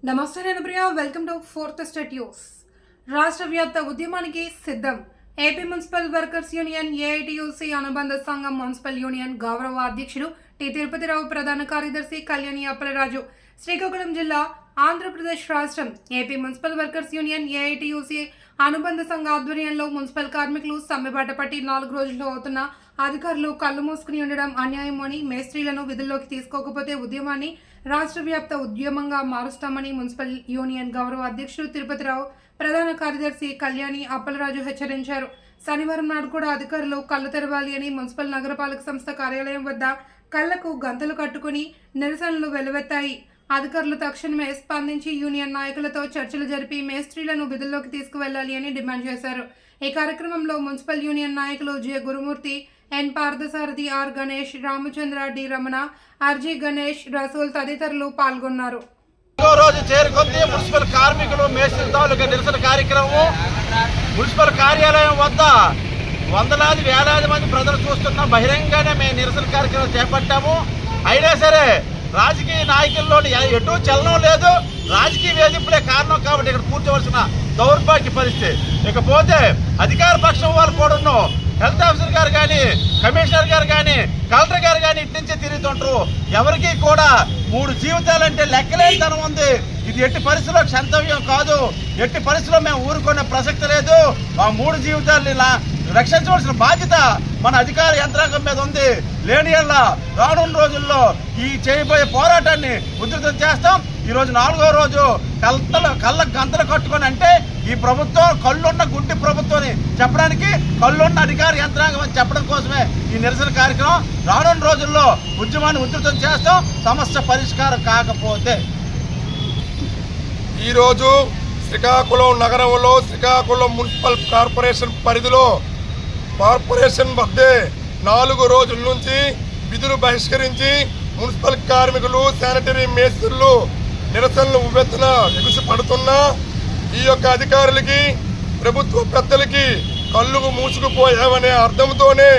నమస్తే నేను Priya welcome to fourth state news. రాష్ట్ర వ్యాప్త ఉద్యమానికి సిద్ధం. AP municipal workers union AITUC అనుబంధ సంఘం మున్సిపల్ యూనియన్ గౌరవ అధ్యక్షుడు టి తిరుపతిరావు, ప్రధాన కార్యదర్శి కళ్యాణి అప్పలరాజు, శ్రీకాకుళం జిల్లా, ఆంధ్రప్రదేశ్ రాష్ట్రం. AP municipal workers union AITUC అనుబంధ సంఘ ఆధ్వర్యంలో మున్సిపల్ కార్మికులు సమ్మెబాట పట్టి 4 రోజులు అవుతున్న అధికారులు కళ్ళు మూసుకుని ఉండడం అన్యాయం అని, మేస్త్రీలను విధుల్లోకి తీసుకోకపోతే ఉద్యమాన్ని రాష్ట్ర వ్యాప్త ఉద్యమంగా మారుస్తామని మున్సిపల్ యూనియన్ గౌరవ అధ్యక్షుడు తిరుపతిరావు, ప్రధాన కార్యదర్శి కళ్యాణి అప్పలరాజు హెచ్చరించారు. శనివారం నాడు కూడా అధికారులు కళ్ళు తెరవాలి అని మున్సిపల్ నగరపాలక సంస్థ కార్యాలయం వద్ద కళ్లకు గంతలు కట్టుకుని నిరసనలు వెలువెత్తాయి. అధికారులు తక్షణమే స్పందించి యూనియన్ నాయకులతో చర్చలు జరిపి మేస్త్రీలను విధుల్లోకి తీసుకువెళ్లాలి అని డిమాండ్ చేశారు. ఈ కార్యక్రమంలో మున్సిపల్ యూనియన్ నాయకులు J Gurumurthy, N Parthasarathi, R Ganesh, Ramachandra, D Ramana, RG Ganesh, Rasool తదితరులు పాల్గొన్నారు. రోజు చేరుకుంది మున్సిపల్ కార్మికులు మేస్త్రి తాలూకా నిరసన కార్యక్రమం. మున్సిపల్ కార్యాలయం వద్ద వందలాది వేలాది మంది ప్రజలు చూస్తున్న బహిరంగానే మేము నిరసన కార్యక్రమం చేపట్టాము. అయినా సరే రాజకీయ నాయకుల్లో ఎటు చలనం లేదు. రాజకీయ వేధింపులే కారణం కాబట్టి ఇక్కడ కూర్చోవలసిన దౌర్భాగ్య పరిస్థితి. ఇకపోతే అధికార పక్షం వాళ్ళు కూడా హెల్త్ ఆఫీసర్ గారు కానీ, కమిషనర్ గారు కానీ, కలెక్టర్ గారు కానీ ఇటు నుంచే తిరుగుతుంటారు. ఎవరికి కూడా 3 జీవితాలంటే లెక్కలేనితనం ఉంది. ఇది ఎట్టి పరిస్థితుల్లో క్షంతవ్యం కాదు. ఎట్టి పరిస్థితుల్లో మేము ఊరుకునే ప్రసక్తి లేదు. ఆ 3 జీవితాలని రక్షించవలసిన బాధ్యత మన అధికార యంత్రాంగం మీద ఉంది. లేని రానున్న రోజుల్లో ఈ చేయబోయే పోరాటాన్ని ఉధృతం చేస్తాం. ఈరోజు 4వ రోజు కళ్ళకు గంతలు కట్టుకొని అంటే ఈ ప్రభుత్వం కళ్ళున్న గుడ్డి ప్రభుత్వం అని చెప్పడానికి, కళ్ళున్న అధికార యంత్రాంగం అని చెప్పడం కోసమే ఈ నిరసన కార్యక్రమం. రానున్న రోజుల్లో ఉద్యమాన్ని ఉధృతం చేస్తాం సమస్య పరిష్కారం కాకపోతే. ఈరోజు శ్రీకాకుళం నగరంలో శ్రీకాకుళం మున్సిపల్ కార్పొరేషన్ పరిధిలో కార్పొరేషన్ మధ్య 4 రోజుల నుంచి విధులు బహిష్కరించి మున్సిపల్ కార్మికులు, శానిటరీ మేస్త్రులు నిరసనలు ఉవ్వెత్తున ఎగుసిపడుతున్నా ఈ యొక్క అధికారులకి, ప్రభుత్వ పెద్దలకి కళ్ళకు మూసుకుపోయామనే అర్థంతోనే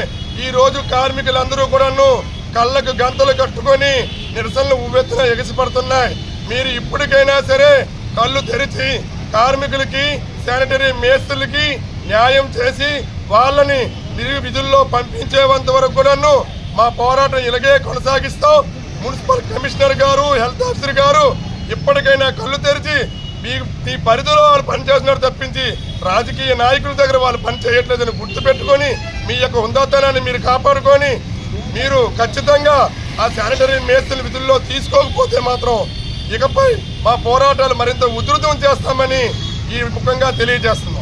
ఈరోజు కార్మికులందరూ కూడాను కళ్ళకు గంతలు కట్టుకొని నిరసనలు ఉవ్వెత్తున ఎగిసిపడుతున్నాయి. మీరు ఇప్పటికైనా సరే కళ్ళు తెరిచి కార్మికులకి, శానిటరీ మేస్త్రులకి న్యాయం చేసి వాళ్ళని తిరిగి విధుల్లో పంపించేంత వరకు కూడాను మా పోరాటం ఇలాగే కొనసాగిస్తాం. మున్సిపల్ కమిషనర్ గారు, హెల్త్ ఆఫీసర్ గారు ఇప్పటికైనా కళ్ళు తెరిచి మీ పరిధిలో వాళ్ళు పనిచేస్తున్నారు తప్పించి రాజకీయ నాయకుల దగ్గర వాళ్ళు పని చేయట్లేదని గుర్తుపెట్టుకొని మీ యొక్క హుందాతనాన్ని మీరు కాపాడుకొని మీరు ఖచ్చితంగా ఆ శానిటరీ మేస్త్రుల విధుల్లో తీసుకోకపోతే మాత్రం ఇకపై మా పోరాటాలు మరింత ఉధృతం చేస్తామని ఈ ముఖంగా తెలియజేస్తుంది.